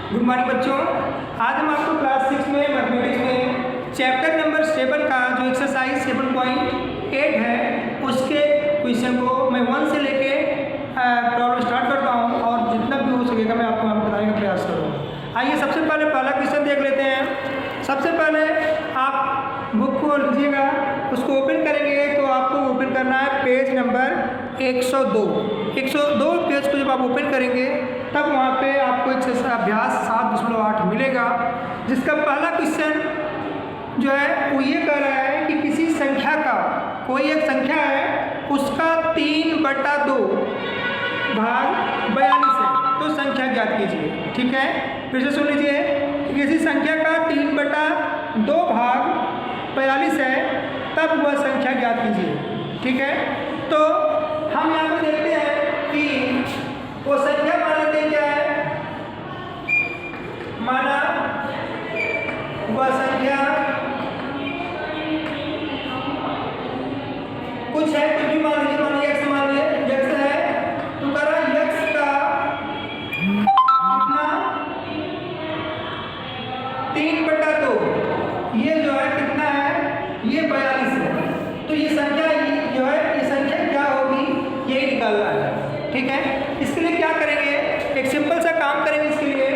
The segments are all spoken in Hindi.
गुड मॉर्निंग बच्चों। आज हम आपको क्लास 6 में मैथमेटिक्स में चैप्टर नंबर 7 का जो एक्सरसाइज 7.8 है उसके क्वेश्चन को मैं 1 से लेके प्रॉब्लम स्टार्ट करता हूँ और जितना भी हो सकेगा मैं आपको बताने का प्रयास करूँगा। आइए सबसे पहले पहला क्वेश्चन देख लेते हैं। सबसे पहले आप बुक को लीजिएगा, उसको ओपन करेंगे तो आपको ओपन करना है पेज नंबर 102 पेज को जब आप ओपन करेंगे तब वहाँ पे आपको एक अभ्यास 7.8 मिलेगा, जिसका पहला क्वेश्चन जो है वो ये कह रहा है कि किसी संख्या का, कोई एक संख्या है उसका 3/2 भाग 42 है, तो संख्या ज्ञात कीजिए। ठीक है, फिर से सुन लीजिए, किसी संख्या का 3/2 भाग 42 है तब वह संख्या ज्ञात कीजिए। ठीक है, तो हम यहाँ पे देखते हैं कि वो संख्या मान लेते हैं क्या है, माना वह संख्या कुछ है, कुछ भी मान लीजिए, मान लीजिए x मान लीजिए, x है तो कह रहा है x का कितना 3/2, ये जो है कितना है, ये 42 है। तो ये संख्या जो है, ये संख्या क्या होगी यही निकालना है। ठीक है, इसके लिए क्या करेंगे, एक सिंपल सा काम करेंगे। इसके लिए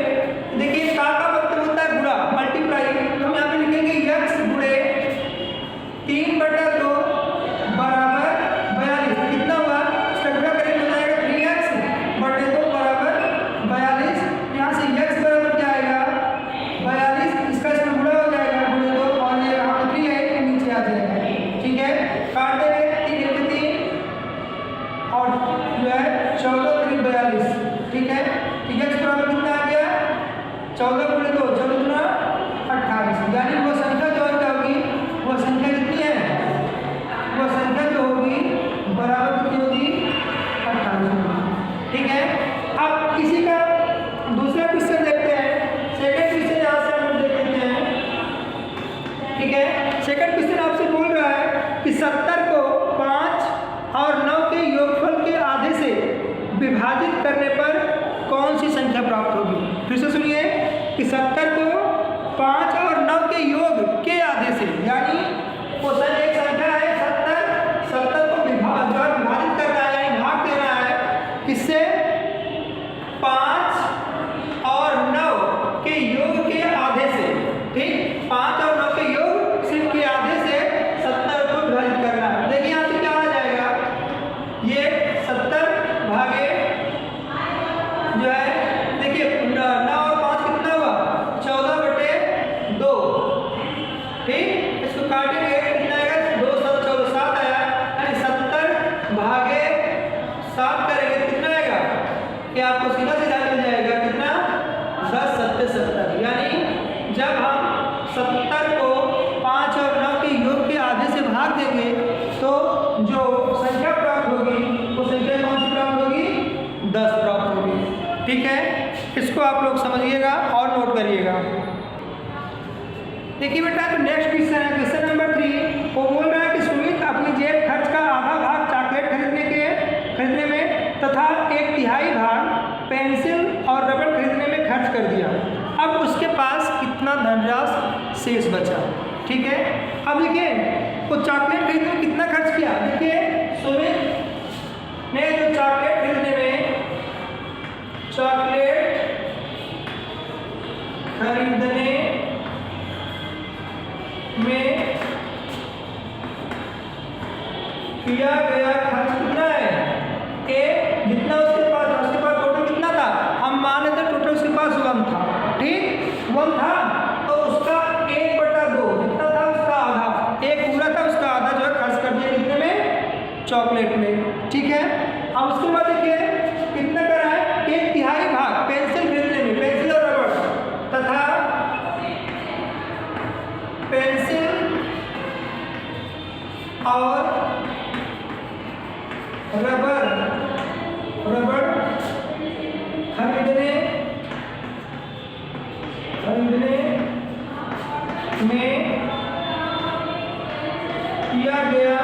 देखिए का मतलब होता है गुणा, मल्टीप्लाई। तो हम यहाँ पे लिखेंगे x गुणे 3/2 बराबर 42, कितना हुआ, इसका गुणा करेंगे हो जाएगा 3x/2 बराबर 42। यहाँ से x बराबर क्या आएगा 42, इसका इसमें गुणा हो जाएगा गुणे 2 और ये यहाँ पे 3 है नीचे आ जाएगा। ठीक है, काट देंगे 3 × 3 और जो है 14 × 42। ठीक है, तो x बराबर कितना आ गया 14 × 2 14 × 28, यानी वो संख्या जो क्या होगी, वो संख्या कितनी है, वो संख्या जो होगी बराबर कितनी होगी 28। ठीक है, अब किसी का दूसरा क्वेश्चन देखते हैं, सेकंड क्वेश्चन यहाँ से हम देख लेते हैं। ठीक है, सेकंड क्वेश्चन आपसे बोल रहा है कि 70 को 5 और 9 के योगफल के आधे से विभाजित करने पर कौन सी संख्या प्राप्त होगी। फिर से सुनिए कि 70 को 5 और 9 के योग के आधे से, यानी वो एक संख्या है 70 को विभाजित करना है, यानी भाग देना है किससे, 5 और 9 के योग के आधे से। ठीक, 5 और 9 के योग सिर्फ के आधे से 70 को विभाजित करना है। देखिए यहाँ से क्या आ जाएगा, ये 70 भागे जो है, देखिए 9 और 5 कितना हुआ 14/2। ठीक, इसको काटेंगे कितना आएगा 2 7 14 7 आया, यानी 70 भागे 7 करेंगे कितना आएगा, कि आपको सीधा सीधा मिल जाएगा कितना 10 7 70। यानी जब हम 70 को 5 और 9 के योग के आधे से भाग देंगे तो जो संख्या प्राप्त होगी वो संख्या कौन सी प्राप्त होगी, 10 प्राप्त होगी। ठीक है, इसको आप लोग समझिएगा और नोट करिएगा। देखिए बेटा, तो नेक्स्ट क्वेश्चन है क्वेश्चन नंबर 3। वो बोल रहा है कि सुमित अपनी जेब खर्च का आधा भाग चॉकलेट खरीदने में तथा 1/3 भाग पेंसिल और रबड़ खरीदने में खर्च कर दिया। अब उसके पास कितना धनराशि शेष बचा। ठीक है, अब देखिए वो चॉकलेट खरीदने में कितना खर्च किया। देखिए सुमित ने जो चॉकलेट खरीदने में किया गया खर्च कितना है, जितना उसके पास टोटल कितना था, हम मान लेते टोटल उसके पास 1 था। ठीक, 1 था तो उसका 1/2 जितना था उसका आधा, 1 पूरा था उसका आधा जो है खर्च कर दिया कितने में, चॉकलेट में। ठीक है, अब उसके बाद देखिए कितना करा है, 1/3 भाग पेंसिल खरीदने में, पेंसिल और रबड़ तथा पेंसिल और रबड़ खरीदने में किया गया,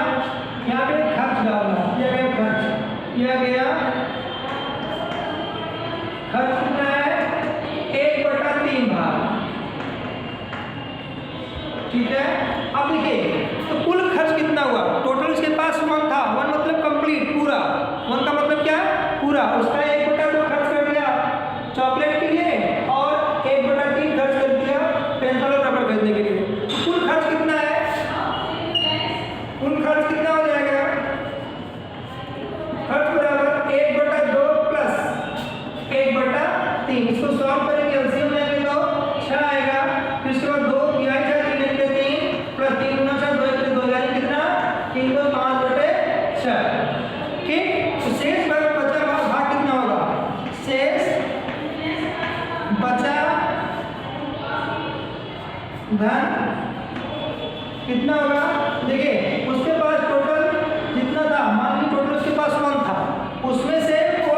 यहाँ पे खर्च डालना, किया गया खर्च कितना है, 1/2 ठीक है। अब देखिए तो कुल खर्च कितना हुआ, टोटल उसके पास 1 था, 1 मतलब कंप्लीट पूरा, 1 का मतलब क्या पूरा, उसका 1/2 खर्च कर दिया चॉकलेट के लिए और 1/3 खर्च कर दिया पेंसिल और रबड़ खरीदने के लिए। तो कुल खर्च कितना है, कुल खर्च कितना हो जाएगा, खर्च बराबर 1/2 प्लस 1/3। इसको सॉल्व करेंगे, एलसीएम लेंगे तो 6 आएगा, फिर इसके बाद 2 किया 3 प्लस 3 गुना 6 2 1 2 यानी कितना 3 को 5/6। ठीक, तो शेष बचा भाग कितना होगा, शेष बचा धन कितना होगा, देखिए उसके पास टोटल जितना था, मान ली टोटल उसके पास 1 था, उसमें से वो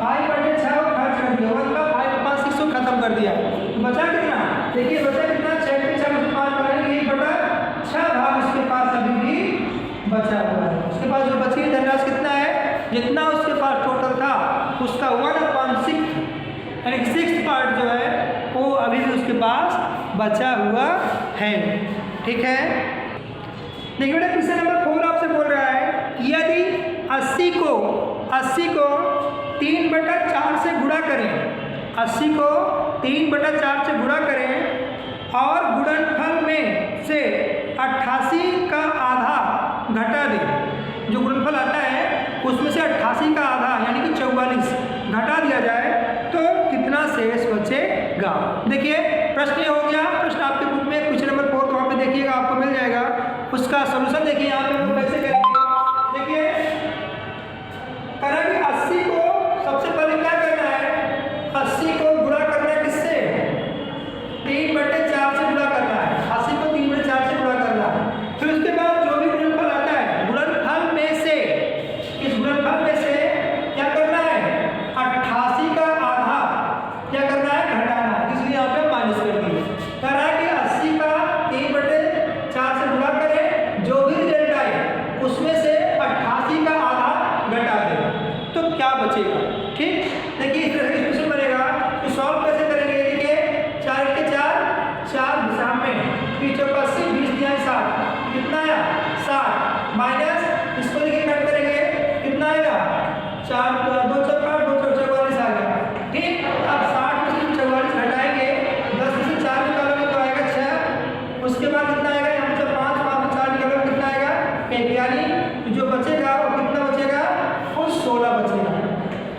5/6 को खर्च कर दिया, 1 का 5 5 6 को खत्म कर दिया, तो बचा कितना, देखिए बचा कितना 6 के 6 में 5 करेंगे 1/6 भाग उसके पास अभी भी बचा हुआ है। उसके पास जो बची हुई धनराशि कितना है, जितना उसके पास टोटल था उसका 1/6 यानी कि 6th पार्ट जो है वो अभी भी उसके पास बचा हुआ है। ठीक है, देखिए बेटा क्वेश्चन नंबर 4 आपसे बोल रहा है कि यदि 80 को 3/4 से गुणा करें, 80 को 3/4 से गुणा करें और गुणनफल में से 88 का आधा घटा दें, जो गुणनफल आता है उसमें से 88 का आधा यानी कि 44 घटा दिया जाए तो कितना शेष बचेगा। देखिए प्रश्न ये हो गया, प्रश्न आपके बुक में क्वेश्चन नंबर 4 वहाँ पे देखिएगा, आपको मिल जाएगा, उसका सॉल्यूशन देखिए यहाँ पे हम कैसे करेंगे। देखिए करेंगे 80 को सबसे पहले क्या करना है, 80 को गुणा करना है किससे, 3/4 से गुणा करना है, 80 को 3/4 से गुणा करना है। फिर उसके बाद जो भी गुणनफल आता है गुणनफल में से, इस गुणनफल में से क्या करना है 88 का आधा क्या करना है घटाना है, इसलिए यहाँ पे माइनस कर दिए। कह रहा है कि 80 का 3/4 से गुणा करें, जो भी रिजल्ट आए उसमें से 88 का आधा घटा दें तो क्या बचेगा। ठीक, देखिए इस तरह से क्वेश्चन बनेगा, तो सॉल्व कैसे करेंगे, देखिए 4 के 4 दिशा में, 3 चौका 80 20 दिया 60, कितना आया 60 माइनस इसको देखिए कट करेंगे कितना आएगा 4 2 चौका 2 चौका 44 आ गया। ठीक, अब 60 में से 44 घटाएंगे, 10 में से 4 निकालोगे तो आएगा 6, उसके बाद कितना आएगा यहाँ से 5 5 में 4 निकालोगे कितना आएगा 1, यानी जो बचेगा वो कितना बचेगा, वो 16 बचेगा।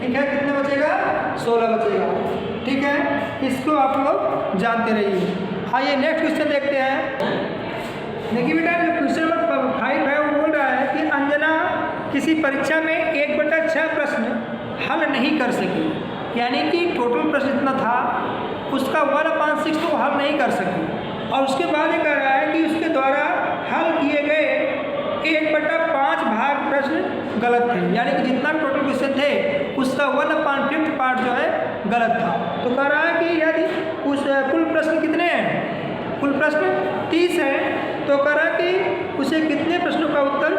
ठीक है, कितना बचेगा 16 बचेगा। ठीक है, इसको आप लोग जानते रहिए। आइए नेक्स्ट क्वेश्चन देखते हैं। देखिए बेटा जो क्वेश्चन नंबर 5 है वो बोल रहा है कि अंजना किसी परीक्षा में 1/6 प्रश्न हल नहीं कर सकी, यानी कि टोटल प्रश्न इतना था उसका 1/6 तो हल नहीं कर सकी, और उसके बाद ये कह रहा है कि उसके द्वारा हल किए गए 1/5 भाग प्रश्न गलत थे, यानी कि जितना टोटल क्वेश्चन थे उसका 1/5 पार्ट जो है गलत था। तो कह रहा है कि यदि उस कुल प्रश्न कितने हैं, कुल प्रश्न 30 हैं, तो कह रहा है कि उसे कितने प्रश्नों का उत्तर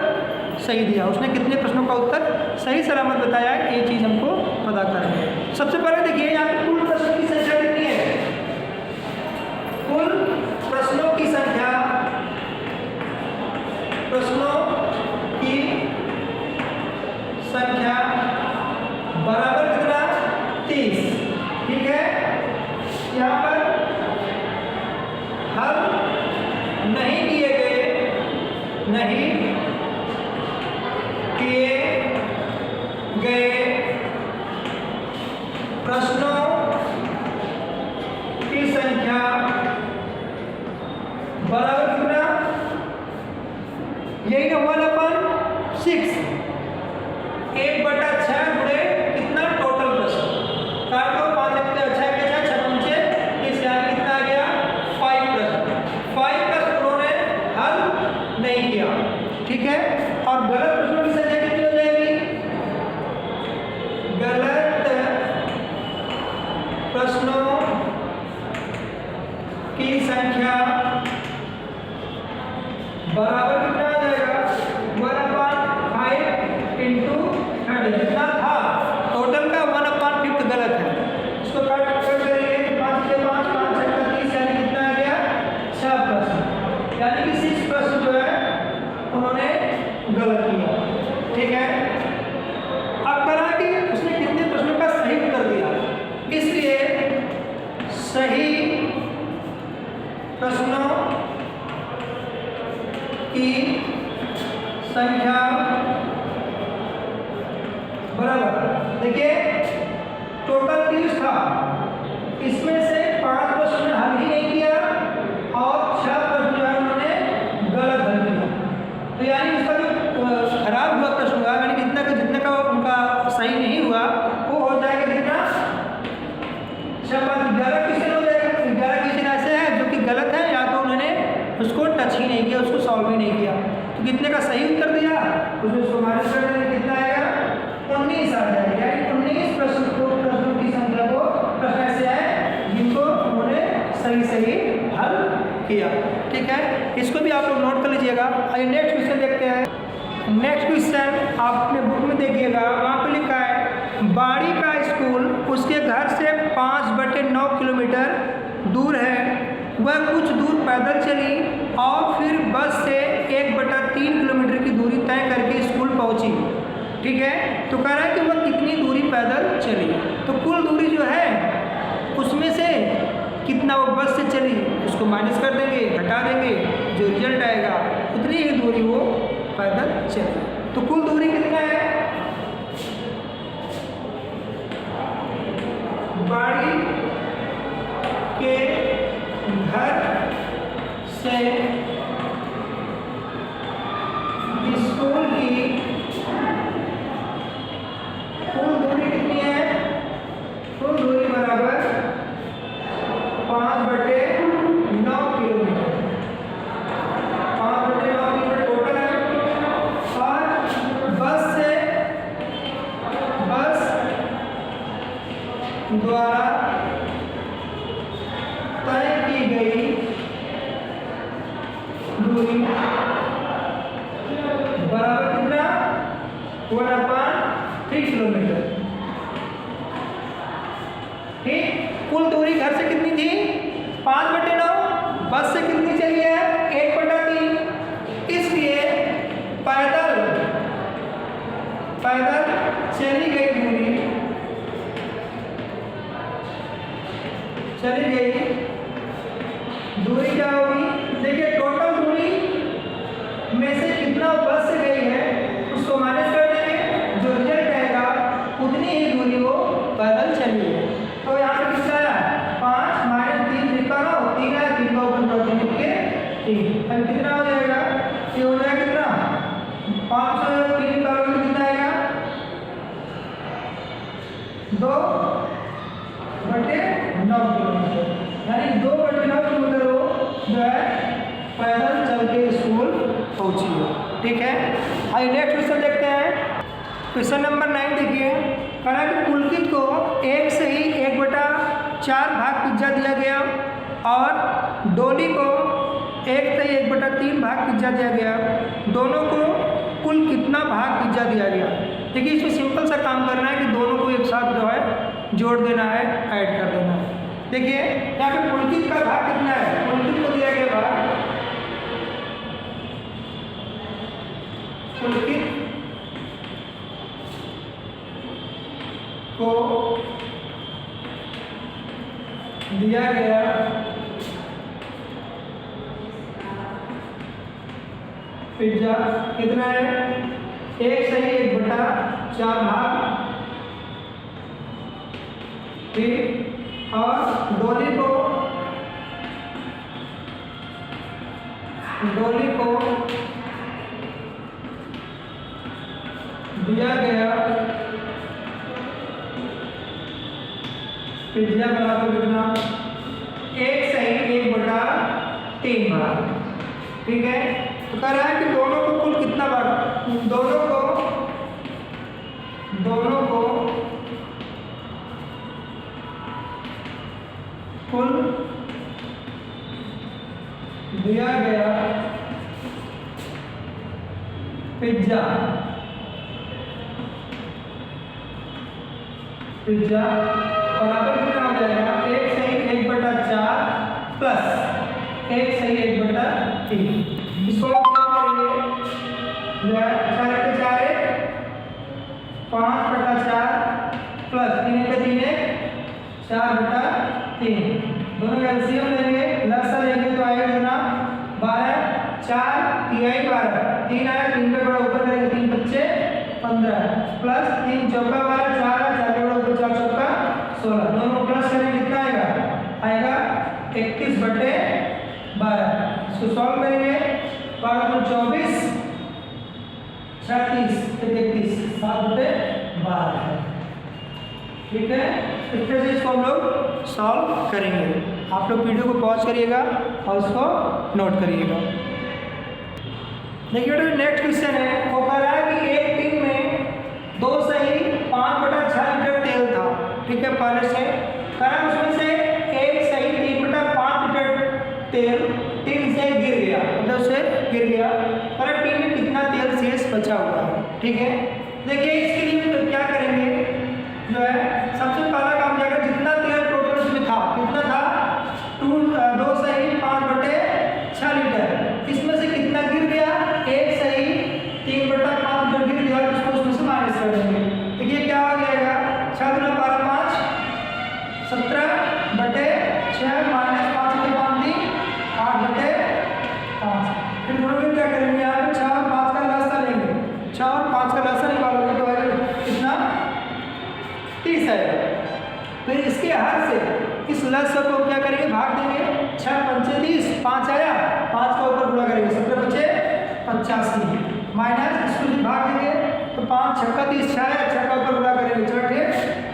सही दिया, उसने कितने प्रश्नों का उत्तर सही सलामत बताया, ये चीज़ हमको पता करना है। सबसे पहले देखिए यहाँ पे कुल प्रश्नों की संख्या कितनी है, कुल प्रश्नों की संख्या, प्रश्नों की संख्या बराबर कितना 30। ठीक है, यहाँ पर हल नहीं किए गए प्रश्नों की संख्या बराबर कितना, यही ना 1/6, 1/6 गुणे कितना टोटल प्रश्न, काट दो 5 के 6 के 6 6 पंचे 30, यानी कितना आ गया 5 प्रश्न, 5 प्रश्न उन्होंने हल नहीं किया। ठीक है, और गलत प्रश्नों की संख्या कितनी हो जाएगी, गलत प्रश्नों की संख्या बराबर कितना आ जाएगा 1/5 इंटू 30, जितना था टोटल का 1/5 गलत है, इसको काट करेंगे 5 के 5 5 6 30, यानी कितना आ गया 6 प्रश्न, सही प्रश्नों की संख्या बराबर। देखिए टोटल 30 था, इसमें से 5 प्रश्न हल ही नहीं किया और 6 प्रश्न जो है उन्होंने गलत हल किया। तो यानी इसका जो खराब हुआ प्रश्न हुआ, यानी जितना का उनका सही नहीं हुआ वो हो जाएगा कितना 11 क्वेश्चन हो जाएगा। 11 क्वेश्चन ऐसे हैं जो कि गलत है, या तो उन्होंने उसको टच ही नहीं किया, उसको सॉल्व ही नहीं किया। तो कितने का सही उत्तर दिया उसमें माइनस कर देंगे, कितना आएगा 19 आ जाएगा। यानी 19 प्रश्नों की संख्या को प्रश्न ऐसे है जिनको उन्होंने सही हल किया। ठीक है, इसको भी आप लोग नोट कर लीजिएगा। आइए नेक्स्ट क्वेश्चन देखते हैं। नेक्स्ट क्वेश्चन आप अपने बुक में देखिएगा, वहाँ पे लिखा है बाड़ी का स्कूल उसके घर से 5/9 किलोमीटर दूर है। वह कुछ दूर पैदल चली और फिर बस से 1/3 किलोमीटर की दूरी तय करके स्कूल पहुंची। ठीक है, तो कह रहा है कि वह कितनी दूरी पैदल चली। तो कुल दूरी जो है उसमें से कितना वो बस से चली उसको माइनस कर देंगे, घटा देंगे, जो रिजल्ट आएगा उतनी ही दूरी वो पैदल चली। तो कुल दूरी कितना है, बाड़ी के घर से स्कूल की कुल दूरी कितनी है, कुल दूरी बराबर 5/9 किलोमीटर। 5/9 किलोमीटर टोटल है। और बस द्वारा तय की गई दूरी बराबर कितना 1/3 किलोमीटर। ठीक, कुल दूरी घर से कितनी थी 5/9, बस से कितनी चली है 1/3, इसलिए पैदल चली गई दूरी क्या होगी। देखिए टोटल दूरी में से कितना बस से गई है उसको माइनस कर देंगे, जो रिजल्ट आएगा उतनी ही दूरी वो पैदल चली है। तो यहाँ पे कितना है 5 - 3 कितना हो 3 है, 3 का ऊपर 3 के 3। अब कितना हो जाएगा, ये हो जाएगा कितना 503 का कितना आएगा 2/9 किलोमीटर। यानी 2/9 किलोमीटर वो जो है पैदल चल के स्कूल पहुंची है। ठीक है, आइए नेक्स्ट क्वेश्चन देखते हैं। क्वेश्चन नंबर 9 देखिए, कह रहा है कि पुलकित को 1 से ही 1/4 भाग पिज्जा दिया गया और डोली को 1 से 1/3 भाग पिज्जा दिया गया। दोनों को कुल कितना भाग पिज्जा दिया गया। देखिए इसमें सिंपल सा काम करना है कि दोनों को एक साथ जो है जोड़ देना है, ऐड कर देना है। देखिए यहाँ पे पुलकित का भाग कितना है, पुलकित को दिया गया भाग, पुलकित को दिया गया पिज्जा कितना है 1 से 1/4 भाग। ठीक, और डोली को दिया गया पिज्जा बराबर कितना 1 से 1/3 भाग। ठीक है, तो कह रहा है कि दोनों को कुल कितना भाग, दोनों को कुल दिया गया पिज्जा बराबर कितना हो जाएगा 1 से 1/4 प्लस 1 से 1/3। इसको क्या करेंगे 4 5/4 प्लस 3 के 3 4/3। दोनों का एलसीएम लेंगे, लसा लेंगे तो आएगा कितना 12, 4 तिहाई 12, 3 आया, 3 पे बड़ा ऊपर करेंगे, 3 बच्चे 15 प्लस 3 चौका 12, 4 आया, 4 पे बड़ा ऊपर 4 चौका 16, दोनों प्लस करेंगे कितना आएगा 31/12। इसको सॉल्व करेंगे 12 को 24 36 31 7/12 है। ठीक है, इस तरह से इसको हम लोग सॉल्व करेंगे। आप लोग वीडियो को पॉज करिएगा और उसको नोट करिएगा। देखिए बेटा नेक्स्ट क्वेश्चन है, वो कह रहा है कि एक टीम में 2 सही 5/6 लीटर तेल था। ठीक है, पहले से कह रहा है उसमें से एक सही 3/5 लीटर तेल टीम से गिर गया, मतलब से गिर गया, पर टीम में कितना तेल शेष बचा हुआ है। ठीक है, देखिए इसके लिए तो क्या करेंगे, जो है सबसे पहला काम क्या करें, जितना तेल टोटल उसमें था कितना था 2 सही 5/6 लीटर, इसमें से कितना गिर गया, एक सही 3/5 लीटर गिर गया, उसको उसमें से माइनस कर देंगे। देखिए क्या हो जाएगा 6 × 12 5 17/6 माइनस 5 के 5 3 8/5। फिर दोनों में क्या करेंगे, यहाँ पे 6 और 5 का लसा लेंगे, 6 और 5 का लसा निकालोगे तो आएगा कितना 30 आएगा। फिर इसके हर से इस लस को क्या करेंगे, भाग देंगे, 6 × 5 30, 5 आया, 5 का ऊपर गुणा करेंगे, 17 बचे 85 माइनस इसको भाग देंगे तो 5 6 30, 6 आया, 6 का ऊपर गुणा करेंगे 6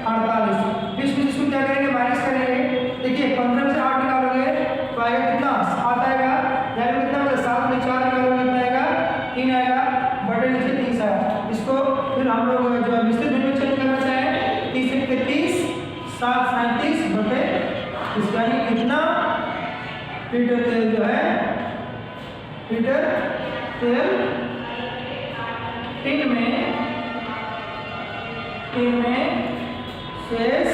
48, फिर इसको क्या करेंगे माइनस करेंगे। देखिए 15 में से 8 निकालोगे तो आएगा कितना 7 आएगा, यानी कितना मतलब 7 में 4 निकालोगे कितना आएगा 3 आएगा, बटे नीचे 30 आया। इसको फिर हम लोग जो है मिश्रित भिन्न में चेंज करना चाहें, 30 × 30 7 37 बटे इसका यानी कितना लीटर तेल जो है, लीटर तेल टिन में शेष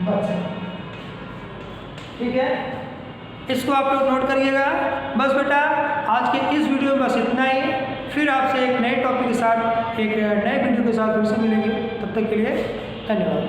बचा। ठीक है, इसको आप लोग नोट करिएगा। बस बेटा आज के इस वीडियो में बस इतना ही, फिर आपसे एक नए टॉपिक के साथ एक नए वीडियो के साथ फिर से मिलेंगे, तब तक के लिए धन्यवाद।